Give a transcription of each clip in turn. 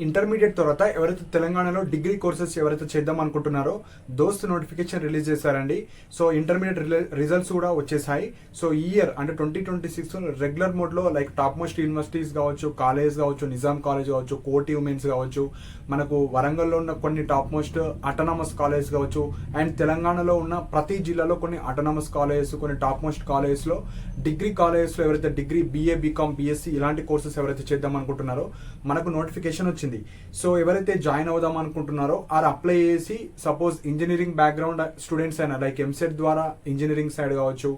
Intermediate తర్వాత ఎవరైతే తెలంగాణలో డిగ్రీ కోర్సెస్ ఎవరైతే చేద్దాం అనుకుంటున్నారో దోస్త్ నోటిఫికేషన్ రిలీజ్ చేశారండి. సో ఇంటర్మీడియట్ రిజల్ట్స్ కూడా వచ్చేసాయి. సో ఈ ఇయర్ అంటే 2026 రెగ్యులర్ మోడ్లో లైక్ టాప్ మోస్ట్ యూనివర్సిటీస్ కావచ్చు, కాలేజ్ కావచ్చు, నిజాం కాలేజ్ కావచ్చు, కోటి ఉమెన్స్ కావచ్చు, మనకు వరంగల్లో ఉన్న కొన్ని టాప్ మోస్ట్ అటానమస్ కాలేజ్ కావచ్చు, అండ్ తెలంగాణలో ఉన్న ప్రతి జిల్లాలో కొన్ని అటానమస్ కాలేజెస్, కొన్ని టాప్ మోస్ట్ కాలేజెస్లో డిగ్రీ కాలేజెస్లో ఎవరైతే డిగ్రీ బీఏ, బీకామ్, బీఎస్సీ ఇలాంటి కోర్సెస్ ఎవరైతే చేద్దాం అనుకుంటున్నారో మనకు నోటిఫికేషన్ వచ్చింది. సో ఎవరైతే జాయిన్ అవుదాం అనుకుంటున్నారో ఆర్ అప్లై చేసి సపోజ్ ఇంజనీరింగ్ బ్యాక్గ్రౌండ్ స్టూడెంట్స్ అయినా లైక్ ఎంసెట్ ద్వారా ఇంజనీరింగ్ సైడ్ కావచ్చు,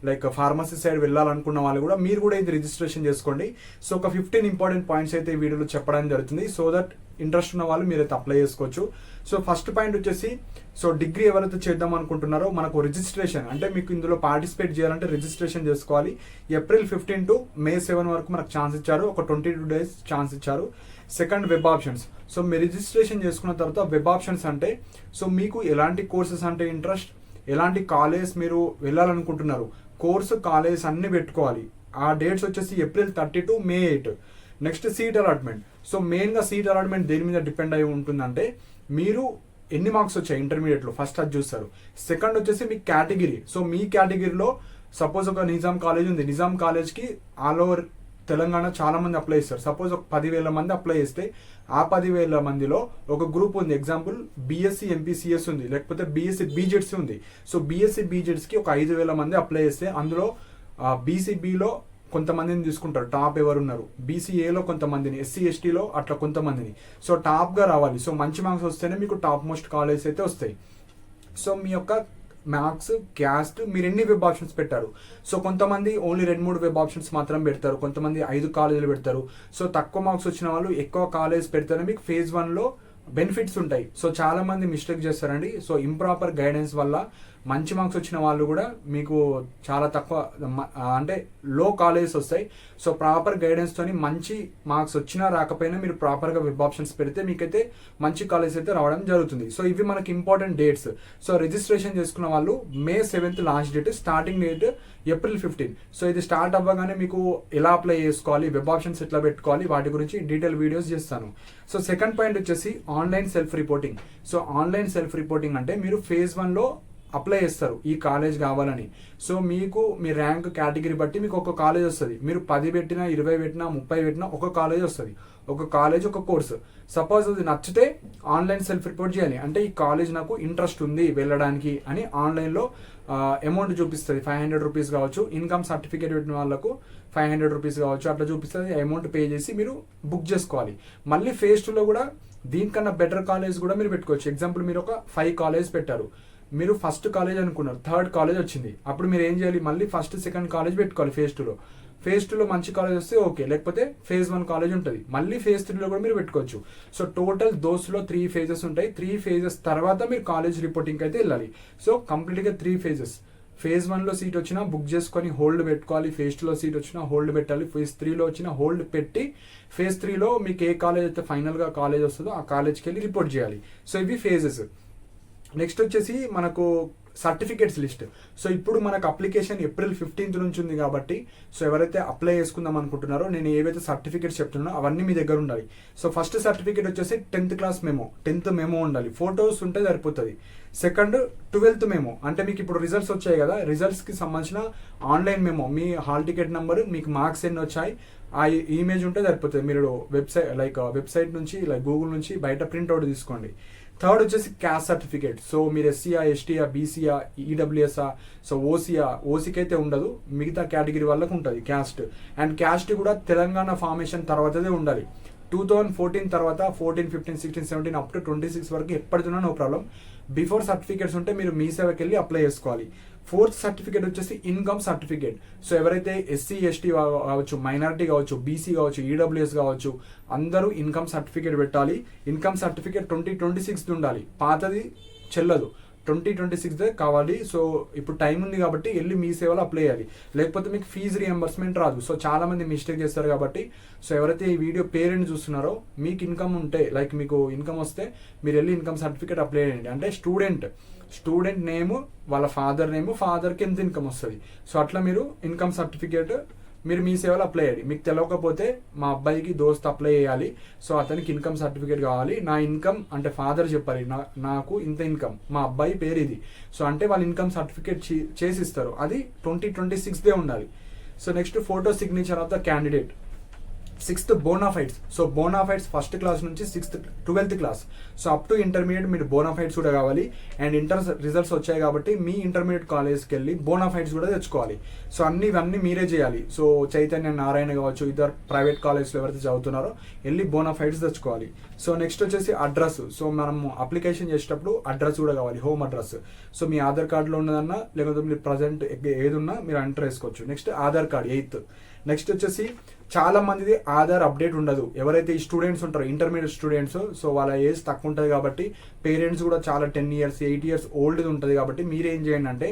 లైక్ ఫార్మసీ సైడ్ వెళ్ళాలనుకున్న వాళ్ళు కూడా మీరు కూడా ఇది రిజిస్ట్రేషన్ చేసుకోండి. సో ఒక 15 ఇంపార్టెంట్ పాయింట్స్ అయితే ఈ వీడియోలో చెప్పడం జరుగుతుంది. సో దట్ ఇంట్రెస్ట్ ఉన్న వాళ్ళు మీరైతే అప్లై చేసుకోవచ్చు. సో ఫస్ట్ పాయింట్ వచ్చేసి, సో డిగ్రీ ఎవరైతే చేద్దాం అనుకుంటున్నారో మనకు రిజిస్ట్రేషన్ అంటే మీకు ఇందులో పార్టిసిపేట్ చేయాలంటే రిజిస్ట్రేషన్ చేసుకోవాలి. ఏప్రిల్ 15 టు మే 7 వరకు మనకు ఛాన్స్ ఇచ్చారు, ఒక 22 డేస్ ఛాన్స్ ఇచ్చారు. Second, web options. సో మీరు రిజిస్ట్రేషన్ చేసుకున్న తర్వాత వెబ్ ఆప్షన్స్ అంటే సో మీకు ఎలాంటి కోర్సెస్ అంటే ఇంట్రెస్ట్, ఎలాంటి కాలేజ్ మీరు వెళ్ళాలనుకుంటున్నారు, కోర్సు కాలేజ్ అన్ని పెట్టుకోవాలి. ఆ డేట్స్ వచ్చేసి April 30 to May 8. Next seat allotment. So మెయిన్గా సీట్ అలాట్మెంట్ దేని మీద డిపెండ్ అయి ఉంటుందంటే మీరు ఎన్ని మార్క్స్ వచ్చాయి ఇంటర్మీడియట్లో ఫస్ట్ అది చూస్తారు. సెకండ్ వచ్చేసి మీ కేటగిరీ. సో మీ కేటగిరీలో సపోజ్ ఒక నిజాం కాలేజ్ ఉంది, నిజాం కాలేజ్కి ఆల్ ఓవర్ తెలంగాణ చాలా మంది అప్లై చేస్తారు. సపోజ్ ఒక 10,000 మంది అప్లై చేస్తే ఆ 10,000 మందిలో ఒక గ్రూప్ ఉంది, ఎగ్జాంపుల్ బీఎస్సీ ఎంపీసీఎస్ ఉంది, లేకపోతే బీఎస్సీ బీజెడ్సీ ఉంది. సో బీఎస్సీ బీజెడ్స్కి ఒక 5,000 మంది అప్లై చేస్తే అందులో బీసీబీలో కొంతమందిని తీసుకుంటారు, టాప్ ఎవరున్నారు, బీసీఏలో కొంతమందిని, ఎస్సీ ఎస్టీలో అట్లా కొంతమందిని. సో టాప్గా రావాలి. సో మంచి మార్క్స్ వస్తేనే మీకు టాప్ మోస్ట్ కాలేజెస్ అయితే వస్తాయి. సో మీ యొక్క మార్క్స్, క్యాస్ట్, మీరు ఎన్ని వెబ్ ఆప్షన్స్ పెట్టారు. సో కొంతమంది ఓన్లీ 2-3 వెబ్ ఆప్షన్స్ మాత్రం పెడతారు, కొంతమంది 5 కాలేజీలు పెడతారు. సో తక్కువ మార్క్స్ వచ్చిన వాళ్ళు ఎక్కువ కాలేజ్ పెడితేనే మీకు ఫేజ్ 1లో బెనిఫిట్స్ ఉంటాయి. సో చాలా మంది మిస్టేక్ చేస్తారండి. సో ఇంప్రాపర్ గైడెన్స్ వల్ల మంచి మార్క్స్ వచ్చిన వాళ్ళు కూడా మీకు చాలా తక్కువ అంటే లో కాలేజెస్ వస్తాయి. సో ప్రాపర్ గైడెన్స్ తోని మంచి మార్క్స్ వచ్చినా రాకపోయినా మీరు ప్రాపర్గా వెబ్ ఆప్షన్స్ పెడితే మీకైతే మంచి కాలేజ్ అయితే రావడం జరుగుతుంది. సో ఇవి మనకి ఇంపార్టెంట్ డేట్స్. సో రిజిస్ట్రేషన్ చేసుకున్న వాళ్ళు మే 7 last date, starting date April 15. So ఇది స్టార్ట్ అవ్వగానే మీకు ఎలా అప్లై చేసుకోవాలి, వెబ్ ఆప్షన్స్ ఎట్లా పెట్టుకోవాలి, వాటి గురించి డీటెయిల్ వీడియోస్ చేస్తాను. సో సెకండ్ పాయింట్ వచ్చేసి online self reporting. So online self reporting అంటే మీరు ఫేజ్ 1లో అప్లై చేస్తారు ఈ కాలేజ్ కావాలని. సో మీకు మీ ర్యాంక్ కేటగిరీ బట్టి మీకు ఒక కాలేజ్ వస్తుంది. మీరు 10 పెట్టినా, 20 పెట్టినా, 30 పెట్టినా ఒక కాలేజ్ వస్తుంది. ఒక కాలేజ్, ఒక కోర్సు. సపోజ్ అది నచ్చితే ఆన్లైన్ సెల్ఫ్ రిపోర్ట్ చేయాలి. అంటే ఈ కాలేజ్ నాకు ఇంట్రెస్ట్ ఉంది వెళ్ళడానికి అని ఆన్లైన్లో అమౌంట్ చూపిస్తుంది. 500 రూపీస్ కావచ్చు, ఇన్కమ్ సర్టిఫికేట్ పెట్టిన వాళ్ళకు 500 రూపీస్ కావచ్చు, అట్లా చూపిస్తుంది. అమౌంట్ పే చేసి మీరు బుక్ చేసుకోవాలి. మళ్ళీ ఫేజ్ 2లో కూడా దీనికన్నా బెటర్ కాలేజ్ కూడా మీరు పెట్టుకోవచ్చు. ఎగ్జాంపుల్ మీరు ఒక 5 కాలేజ్ పెట్టారు, మీరు ఫస్ట్ కాలేజ్ అనుకున్నారు, థర్డ్ కాలేజ్ వచ్చింది, అప్పుడు మీరు ఏం చేయాలి, మళ్ళీ ఫస్ట్ సెకండ్ కాలేజ్ పెట్టుకోవాలి ఫేజ్ 2లో. ఫేజ్ 2లో మంచి కాలేజ్ వస్తే ఓకే, లేకపోతే ఫేజ్ 1 కాలేజ్ ఉంటుంది, మళ్ళీ ఫేజ్ 3లో కూడా మీరు పెట్టుకోవచ్చు. సో టోటల్ దోస్లో 3 ఫేజెస్ ఉంటాయి. 3 ఫేజెస్ తర్వాత మీరు కాలేజ్ రిపోర్టింగ్కి అయితే వెళ్ళాలి. సో కంప్లీట్గా 3 ఫేజెస్. ఫేజ్ 1లో సీట్ వచ్చినా బుక్ చేసుకొని హోల్డ్ పెట్టుకోవాలి, ఫేజ్ 2లో సీట్ వచ్చినా హోల్డ్ పెట్టాలి, ఫేజ్ 3లో వచ్చినా హోల్డ్ పెట్టి ఫేజ్ 3లో మీకు ఏ కాలేజ్ అయితే ఫైనల్గా కాలేజ్ వస్తుందో ఆ కాలేజ్కి వెళ్ళి రిపోర్ట్ చేయాలి. సో ఇవి ఫేజెస్. నెక్స్ట్ వచ్చేసి మనకు సర్టిఫికేట్స్ లిస్ట్. సో ఇప్పుడు మనకు అప్లికేషన్ ఏప్రిల్ 15 నుంచి ఉంది కాబట్టి సో ఎవరైతే అప్లై చేసుకుందాం అనుకుంటున్నారో నేను ఏవైతే సర్టిఫికేట్స్ చెప్తున్నానో అవన్నీ మీ దగ్గర ఉండాలి. సో ఫస్ట్ సర్టిఫికేట్ వచ్చేసి 10th class memo, 10th memo ఉండాలి, ఫొటోస్ ఉంటే సరిపోతుంది. సెకండ్ 12th మెమో, అంటే మీకు ఇప్పుడు రిజల్ట్స్ వచ్చాయి కదా, రిజల్ట్స్కి సంబంధించిన ఆన్లైన్ మెమో, మీ హాల్ టికెట్ నెంబర్, మీకు మార్క్స్ ఎన్ని వచ్చాయి, ఆ ఇమేజ్ ఉంటే సరిపోతుంది. మీరు వెబ్సైట్ నుంచి లైక్ గూగుల్ నుంచి బయట ప్రింట్అవుట్ తీసుకోండి. థర్డ్ వచ్చేసి క్యాస్ట్ సర్టిఫికేట్. సో మీరు ఎస్సీయా, ఎస్టీయా, బీసీయా, ఈడబ్ల్యూఎస్ఆ, సో ఓసీకి అయితే ఉండదు, మిగతా కేటగిరీ వాళ్ళకు ఉంటుంది క్యాస్ట్. అండ్ క్యాస్ట్ కూడా తెలంగాణ ఫార్మేషన్ తర్వాతదే ఉండాలి. 2014 తర్వాత 14, 15, 16, 17 అప్ టు 26 వరకు ఎప్పటితున్నా నో ప్రాబ్లం. బిఫోర్ సర్టిఫికేట్స్ ఉంటే మీరు మీ సేవకి వెళ్ళి అప్లై చేసుకోవాలి. ఫోర్త్ సర్టిఫికేట్ వచ్చేసి ఇన్కమ్ సర్టిఫికేట్. సో ఎవరైతే ఎస్సీ, ఎస్టీ కావచ్చు, మైనారిటీ కావచ్చు, బీసీ కావచ్చు, ఈడబ్ల్యూఎస్ కావచ్చు, అందరూ ఇన్కమ్ సర్టిఫికేట్ పెట్టాలి. ఇన్కమ్ సర్టిఫికేట్ 2026 ఉండాలి, పాతది చెల్లదు, 2026 కావాలి. సో ఇప్పుడు టైం ఉంది కాబట్టి వెళ్ళి మీ సేవలో అప్లై చేయాలి, లేకపోతే మీకు ఫీజు రియంబర్స్మెంట్ రాదు. సో చాలా మంది మిస్టేక్ చేస్తారు కాబట్టి సో ఎవరైతే ఈ వీడియో పేరెంట్ చూస్తున్నారో మీకు ఇన్కమ్ ఉంటే లైక్ మీకు ఇన్కమ్ వస్తే మీరు వెళ్ళి ఇన్కమ్ సర్టిఫికేట్ అప్లై చేయండి. అంటే స్టూడెంట్ నేమ్, వాళ్ళ ఫాదర్ నేమ్, ఫాదర్కి ఎంత ఇన్కమ్ వస్తుంది, సో అట్లా మీరు ఇన్కమ్ సర్టిఫికేట్ మీరు మీ సేవలో అప్లై చేయాలి. మీకు తెలియకపోతే మా అబ్బాయికి దోస్త్ అప్లై చేయాలి, సో అతనికి ఇన్కమ్ సర్టిఫికేట్ కావాలి, నా ఇన్కమ్ అంటే ఫాదర్ చెప్పాలి నాకు ఇంత ఇన్కమ్, మా అబ్బాయి పేరు ఇది, సో అంటే వాళ్ళు ఇన్కమ్ సర్టిఫికేట్ చేసిస్తారు. అది 2026 ఉండాలి. So next photo signature of the candidate. 6th bonafides. So bonafides 1st class నుంచి 12th class, so up to intermediate మీరు బోనాఫైడ్స్ కూడా కావాలి. అండ్ ఇంటర్ రిజల్ట్స్ వచ్చాయి కాబట్టి మీ ఇంటర్మీడియట్ కాలేజ్కి వెళ్ళి బోనాఫైడ్స్ కూడా తెచ్చుకోవాలి. సో ఇవన్నీ మీరే చేయాలి. సో చైతన్య నారాయణ కావచ్చు, ఇద్దరు ప్రైవేట్ కాలేజ్లో ఎవరైతే చదువుతున్నారో వెళ్ళి బోనాఫైడ్స్ తెచ్చుకోవాలి. సో నెక్స్ట్ వచ్చేసి అడ్రస్. సో మనం అప్లికేషన్ చేసేటప్పుడు అడ్రస్ కూడా కావాలి, హోమ్ అడ్రస్. సో మీ ఆధార్ కార్డులో ఉన్నదన్నా లేకపోతే మీరు ప్రజెంట్ ఏది ఉన్నా మీరు ఎంటర్ వేసుకోవచ్చు. Next Aadhaar card 8th. Next వచ్చేసి చాలా మందిది ఆధార్ అప్డేట్ ఉండదు. ఎవరైతే ఈ స్టూడెంట్స్ ఉంటారో ఇంటర్మీడియట్ స్టూడెంట్స్, సో వాళ్ళ ఏజ్ తక్కువ ఉంటుంది కాబట్టి పేరెంట్స్ కూడా చాలా 10 years 8 years ఓల్డ్ ఉంటుంది కాబట్టి మీరు ఏం చేయండి అంటే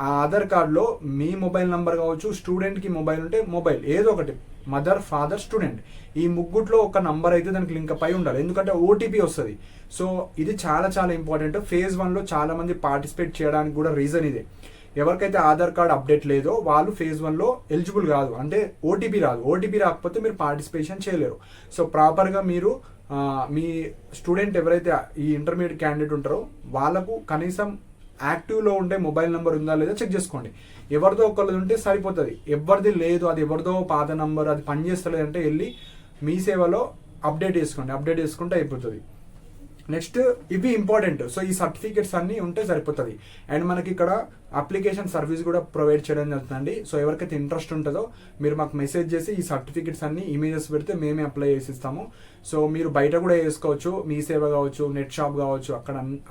ఆ ఆధార్ కార్డులో మీ మొబైల్ నెంబర్ కావచ్చు, స్టూడెంట్కి మొబైల్ ఉంటే మొబైల్ ఏదో ఒకటి, మదర్ ఫాదర్ స్టూడెంట్, ఈ ముగ్గుట్లో ఒక నంబర్ అయితే దానికి లింక్ అయి ఉండాలి. ఎందుకంటే ఓటీపీ వస్తుంది. సో ఇది చాలా చాలా ఇంపార్టెంట్. phase 1లో చాలా మంది పార్టిసిపేట్ చేయడానికి కూడా రీజన్ ఇదే. ఎవరికైతే ఆధార్ కార్డ్ అప్డేట్ లేదో వాళ్ళు phase 1లో ఎలిజిబుల్ కాదు, అంటే ఓటీపీ రాదు. ఓటీపీ రాకపోతే మీరు పార్టిసిపేషన్ చేయలేరు. సో ప్రాపర్గా మీరు మీ స్టూడెంట్ ఎవరైతే ఈ ఇంటర్మీడియట్ క్యాండిడేట్ ఉంటారో వాళ్ళకు కనీసం యాక్టివ్లో ఉండే మొబైల్ నెంబర్ ఉందా లేదా చెక్ చేసుకోండి. ఎవరిదో ఒకళ్ళది ఉంటే సరిపోతుంది. ఎవరిది లేదు, అది ఎవరిదో పాత నంబర్, అది పనిచేస్తలేదు అంటే వెళ్ళి మీ సేవలో అప్డేట్ చేసుకుంటే అయిపోతుంది. నెక్స్ట్ ఇవి ఇంపార్టెంట్. సో ఈ సర్టిఫికేట్స్ అన్నీ ఉంటే సరిపోతుంది. అండ్ మనకి ఇక్కడ అప్లికేషన్ సర్వీస్ కూడా ప్రొవైడ్ చేయడం జరుగుతుందండి. సో ఎవరికైతే ఇంట్రెస్ట్ ఉంటుందో మీరు మాకు మెసేజ్ చేసి ఈ సర్టిఫికేట్స్ అన్ని ఇమేజెస్ పెడితే మేమే అప్లై చేసి ఇస్తాము. సో మీరు బయట కూడా వేసుకోవచ్చు, మీ సేవ కావచ్చు, నెట్ షాప్ కావచ్చు,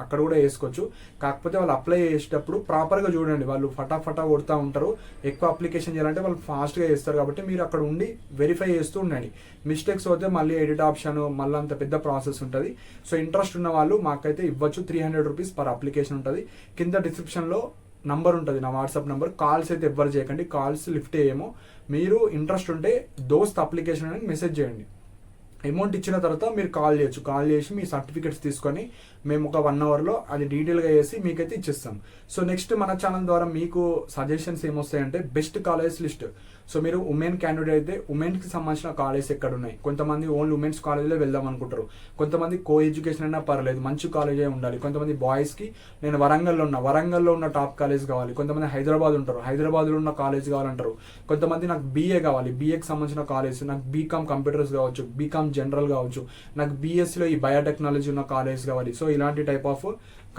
అక్కడ కూడా వేసుకోవచ్చు. కాకపోతే వాళ్ళు అప్లై చేసేటప్పుడు ప్రాపర్గా చూడండి. వాళ్ళు ఫటాఫటా కొడుతూ ఉంటారు. ఎక్కువ అప్లికేషన్ చేయాలంటే వాళ్ళు ఫాస్ట్గా చేస్తారు కాబట్టి మీరు అక్కడ ఉండి వెరిఫై చేస్తూ ఉండండి. మిస్టేక్స్ అవుతే మళ్ళీ ఎడిట్ ఆప్షన్, మళ్ళీ అంత పెద్ద ప్రాసెస్ ఉంటుంది. సో ఇంట్రెస్ట్ ఉన్న వాళ్ళు మాకైతే ఇవ్వచ్చు. 300 rupees పర్ అప్లికేషన్ ఉంటుంది. కింద డిస్క్రిప్షన్లో నంబర్ ఉంటుంది, నా వాట్సాప్ నంబర్. కాల్స్ అయితే ఎవ్వరు చేయకండి, కాల్స్ లిఫ్ట్ చేయము. మీరు ఇంట్రెస్ట్ ఉంటే దోస్త్ అప్లికేషన్ అని మెసేజ్ చేయండి. అమౌంట్ ఇచ్చిన తర్వాత మీరు కాల్ చేయొచ్చు. కాల్ చేసి మీ సర్టిఫికేట్స్ తీసుకొని మేము ఒక 1 hourలో అది డీటెయిల్గా చేసి మీకైతే ఇచ్చేస్తాం. సో నెక్స్ట్ మన ఛానల్ ద్వారా మీకు సజెషన్స్ ఏమొస్తాయంటే బెస్ట్ కాలేజ్ లిస్ట్. సో మీరు ఉమెన్ క్యాండిడేట్ అయితే ఉమెన్కి సంబంధించిన కాలేజ్ ఎక్కడ ఉన్నాయి. కొంతమంది ఓన్లీ ఉమెన్స్ కాలేజ్లో వెళ్దాం అనుకుంటారు. కొంతమంది కో ఎడ్యుకేషన్ అయినా పర్లేదు, మంచి కాలేజే ఉండాలి. కొంతమంది బాయ్స్కి నేను వరంగల్లో ఉన్న టాప్ కాలేజ్ కావాలి. కొంతమంది హైదరాబాద్ ఉంటారు, హైదరాబాద్లో ఉన్న కాలేజ్ కావాలంటారు. కొంతమంది నాకు బీఏ కావాలి, బీఏకి సంబంధించిన కాలేజ్, నాకు బీకామ్ కంప్యూటర్స్ కావచ్చు, బీకామ్ జనరల్ కావచ్చు, నాకు బీఎస్సీలో ఈ బయోటెక్నాలజీ ఉన్న కాలేజ్ కావాలి. సో ఇలాంటి టైప్ ఆఫ్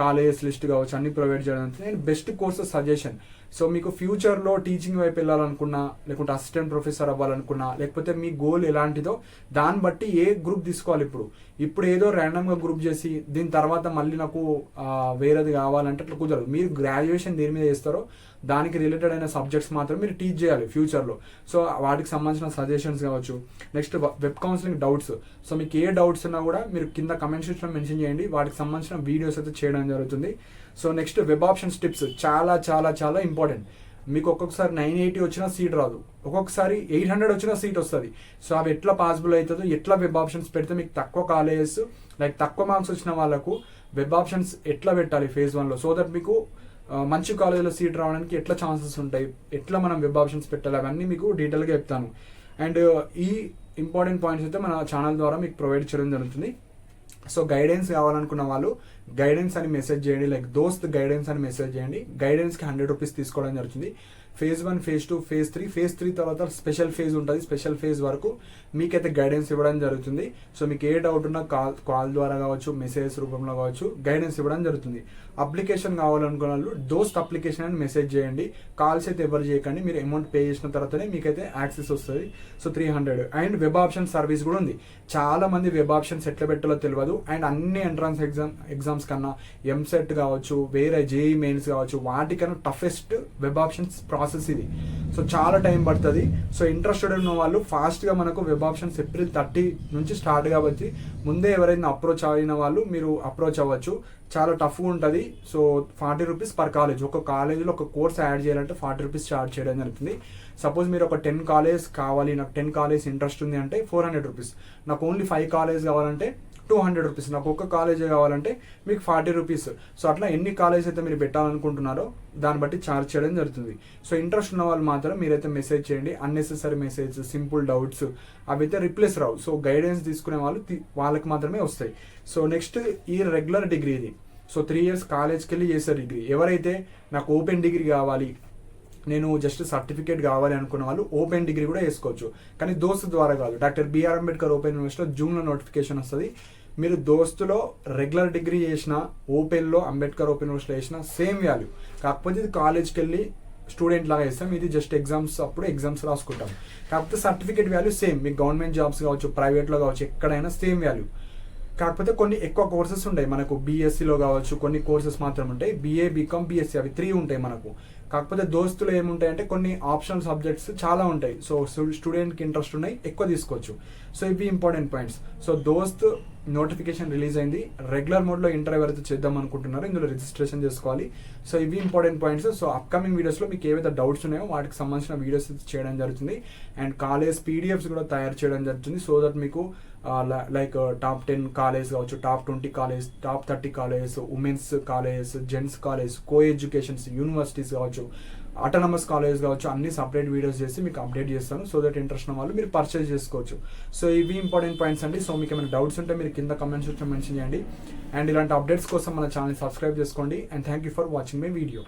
కాలేజెస్ లిస్ట్ కావచ్చు అన్ని ప్రొవైడ్ చేయడం. నేను బెస్ట్ కోర్సెస్ సజెషన్. సో మీకు ఫ్యూచర్లో టీచింగ్ వైపు వెళ్ళాలనుకున్నా, లేకుంటే అసిస్టెంట్ ప్రొఫెసర్ అవ్వాలనుకున్నా, లేకపోతే మీ గోల్ ఎలాంటిదో దాన్ని బట్టి ఏ గ్రూప్ తీసుకోవాలి. ఇప్పుడు ఏదో ర్యాండమ్గా గ్రూప్ చేసి దీని తర్వాత మళ్ళీ నాకు వేరేది కావాలంటే అట్లా కుదరదు. మీరు గ్రాడ్యుయేషన్ దేని మీద చేస్తారో దానికి రిలేటెడ్ అయిన సబ్జెక్ట్స్ మాత్రం మీరు టీచ్ చేయాలి ఫ్యూచర్లో. సో వాటికి సంబంధించిన సజెషన్స్ కావచ్చు. Next web counselling doubts. So మీకు ఏ డౌట్స్ ఉన్నా కూడా మీరు కింద కమెంట్ సెక్షన్లో మెన్షన్ చేయండి, వాటికి సంబంధించిన వీడియోస్ అయితే చేయడం జరుగుతుంది. So next web options tips చాలా చాలా చాలా ఇంపార్టెంట్. మీకు ఒక్కొక్కసారి 980 వచ్చినా సీట్ రాదు, ఒక్కొక్కసారి 800 వచ్చినా సీట్ వస్తుంది. సో అవి ఎట్లా పాసిబుల్ అవుతుందో, ఎట్లా వెబ్ ఆప్షన్స్ పెడితే మీకు తక్కువ కాలేజెస్ లైక్ తక్కువ మార్క్స్ వచ్చిన వాళ్ళకు వెబ్ ఆప్షన్స్ ఎట్లా పెట్టాలి phase 1లో, సో దట్ మీకు మంచి కాలేజీలో సీట్ రావడానికి ఎట్లా ఛాన్సెస్ ఉంటాయి, ఎట్లా మనం వెబ్ ఆప్షన్స్ పెట్టాలి, అవన్నీ మీకు డీటెయిల్గా చెప్తాను. అండ్ ఈ ఇంపార్టెంట్ పాయింట్స్ అయితే మన ఛానల్ ద్వారా మీకు ప్రొవైడ్ చేయడం జరుగుతుంది. సో గైడెన్స్ కావాలనుకున్న వాళ్ళు గైడెన్స్ అని మెసేజ్ చేయండి, లైక్ దోస్త్ గైడెన్స్ అని మెసేజ్ చేయండి. గైడెన్స్కి 100 rupees తీసుకోవడం జరుగుతుంది. phase 1, phase 2, phase 3, phase 3 తర్వాత స్పెషల్ ఫేజ్ ఉంటుంది. స్పెషల్ ఫేజ్ వరకు మీకైతే గైడెన్స్ ఇవ్వడం జరుగుతుంది. సో మీకు ఏ డౌట్ ఉన్నా కాల్ ద్వారా కావచ్చు, మెసేజ్ రూపంలో కావచ్చు, గైడెన్స్ ఇవ్వడం జరుగుతుంది. అప్లికేషన్ కావాలనుకున్న వాళ్ళు దోస్త్ అప్లికేషన్ అని మెసేజ్ చేయండి. కాల్స్ అయితే ఎవరు చేయకండి, మీరు అమౌంట్ పే చేసిన తర్వాతనే మీకైతే యాక్సెస్ వస్తుంది. So 300. And web option service కూడా ఉంది. చాలా మంది వెబ్ ఆప్షన్స్ ఎట్లా పెట్టాలో తెలియదు. అండ్ అన్ని ఎంట్రన్స్ ఎగ్జామ్స్ కన్నా ఎంసెట్ కావచ్చు, వేరే జేఈ మెయిన్స్ కావచ్చు, వాటికన్నా టఫెస్ట్ వెబ్ ఆప్షన్స్ ప్రాసెస్ ఇది. సో చాలా టైం పడుతుంది. సో ఇంట్రెస్టెడ్ ఉన్న వాళ్ళు ఫాస్ట్గా మనకు వెబ్ ఆప్షన్స్ April 30 నుంచి స్టార్ట్ కాబట్టి ముందే ఎవరైనా అప్రోచ్ అయిన వాళ్ళు మీరు అప్రోచ్ అవ్వచ్చు. చాలా టఫ్గా ఉంటుంది. So 40 rupees per college. ఒక కాలేజీలో ఒక కోర్స్ యాడ్ చేయాలంటే 40 rupees చార్జ్ చేయడం జరుగుతుంది. సపోజ్ మీరు ఒక 10 కాలేజ్ కావాలి, నాకు 10 కాలేజ్ ఇంట్రెస్ట్ ఉంది అంటే 400 rupees. నాకు ఓన్లీ 5 కాలేజ్ కావాలంటే 200 రూపీస్. నాకు ఒక్క కాలేజీ కావాలంటే మీకు 40 రూపీస్. సో అట్లా ఎన్ని కాలేజ్ అయితే మీరు పెట్టాలనుకుంటున్నారో దాన్ని బట్టి ఛార్జ్ చేయడం జరుగుతుంది. సో ఇంట్రెస్ట్ ఉన్న వాళ్ళు మాత్రం మీరైతే మెసేజ్ చేయండి. అన్నెసెసరీ మెసేజ్, సింపుల్ డౌట్స్ అవి అయితే రిప్లేస్ రావు. సో గైడెన్స్ తీసుకునే వాళ్ళకి మాత్రమే వస్తాయి. సో నెక్స్ట్ ఈ రెగ్యులర్ డిగ్రీ ఇది. సో 3 years కాలేజ్కి వెళ్ళి చేసే డిగ్రీ. ఎవరైతే నాకు ఓపెన్ డిగ్రీ కావాలి, నేను జస్ట్ సర్టిఫికేట్ కావాలి అనుకున్న వాళ్ళు ఓపెన్ డిగ్రీ కూడా వేసుకోవచ్చు, కానీ దోస్త్ ద్వారా కాదు. డాక్టర్ బిఆర్ అంబేద్కర్ ఓపెన్ యూనివర్సిటీలో జూన్లో నోటిఫికేషన్ వస్తుంది. మీరు దోస్తులో రెగ్యులర్ డిగ్రీ చేసిన, ఓపెన్లో అంబేద్కర్ ఓపెన్ యూనివర్సిటీలో చేసిన సేమ్ వాల్యూ. కాకపోతే ఇది కాలేజ్కి వెళ్ళి స్టూడెంట్ లాగా వేస్తాం, ఇది జస్ట్ ఎగ్జామ్స్ అప్పుడు ఎగ్జామ్స్ రాసుకుంటాం. కాకపోతే సర్టిఫికేట్ వాల్యూ సేమ్. మీకు గవర్నమెంట్ జాబ్స్ కావచ్చు, ప్రైవేట్లో కావచ్చు, ఎక్కడైనా సేమ్ వాల్యూ. కాకపోతే కొన్ని ఎక్కువ కోర్సెస్ ఉంటాయి మనకు. బీఎస్సీలో కావచ్చు కొన్ని కోర్సెస్ మాత్రం ఉంటాయి. బీఏ, బీకామ్, బీఎస్సీ అవి 3 ఉంటాయి మనకు. కాకపోతే దోస్తులు ఏముంటాయంటే కొన్ని ఆప్షనల్ సబ్జెక్ట్స్ చాలా ఉంటాయి. సో స్టూడెంట్కి ఇంట్రెస్ట్ ఉన్నాయి, ఎక్కువ తీసుకోవచ్చు. సో ఇవి ఇంపార్టెంట్ పాయింట్స్. సో దోస్త్ నోటిఫికేషన్ రిలీజ్ అయింది. రెగ్యులర్ మోడ్లో ఇంటర్ ఎవరైతే చేద్దాం అనుకుంటున్నారో ఇందులో రిజిస్ట్రేషన్ చేసుకోవాలి. సో ఇవి ఇంపార్టెంట్ పాయింట్స్. సో అప్కమింగ్ వీడియోస్లో మీకు ఏవైతే డౌట్స్ ఉన్నాయో వాటికి సంబంధించిన వీడియోస్ చేయడం జరుగుతుంది. అండ్ కాలేజ్ పీడిఎఫ్స్ కూడా తయారు చేయడం జరుగుతుంది. సో దట్ మీకు లైక్ టాప్ 10 కాలేజ్ కావచ్చు, top 20 college, top 30 college, women's college, gents college, coeducations, universities కావచ్చు, ఆటోనమస్ కాలేజ్ కావచ్చు, అన్ని సపరేట్ వీడియోస్ చేసి మీకు అప్డేట్ చేస్తాను. సో దట్ ఇంట్రెస్ట్ ఉన్న వాళ్ళు మీరు పర్చేజ్ చేసుకోవచ్చు. సో ఇవి ఇంపార్టెంట్ పాయింట్స్ అండి. సో మీకు ఏమైనా డౌట్స్ ఉంటే మీరు కింద కమెంట్ సెక్షన్లో మెన్షన్ చేయండి. అండ్ ఇలాంటి అప్డేట్స్ కోసం మన ఛానల్ సబ్స్క్రైబ్ చేసుకోండి. And thank you for watching my video.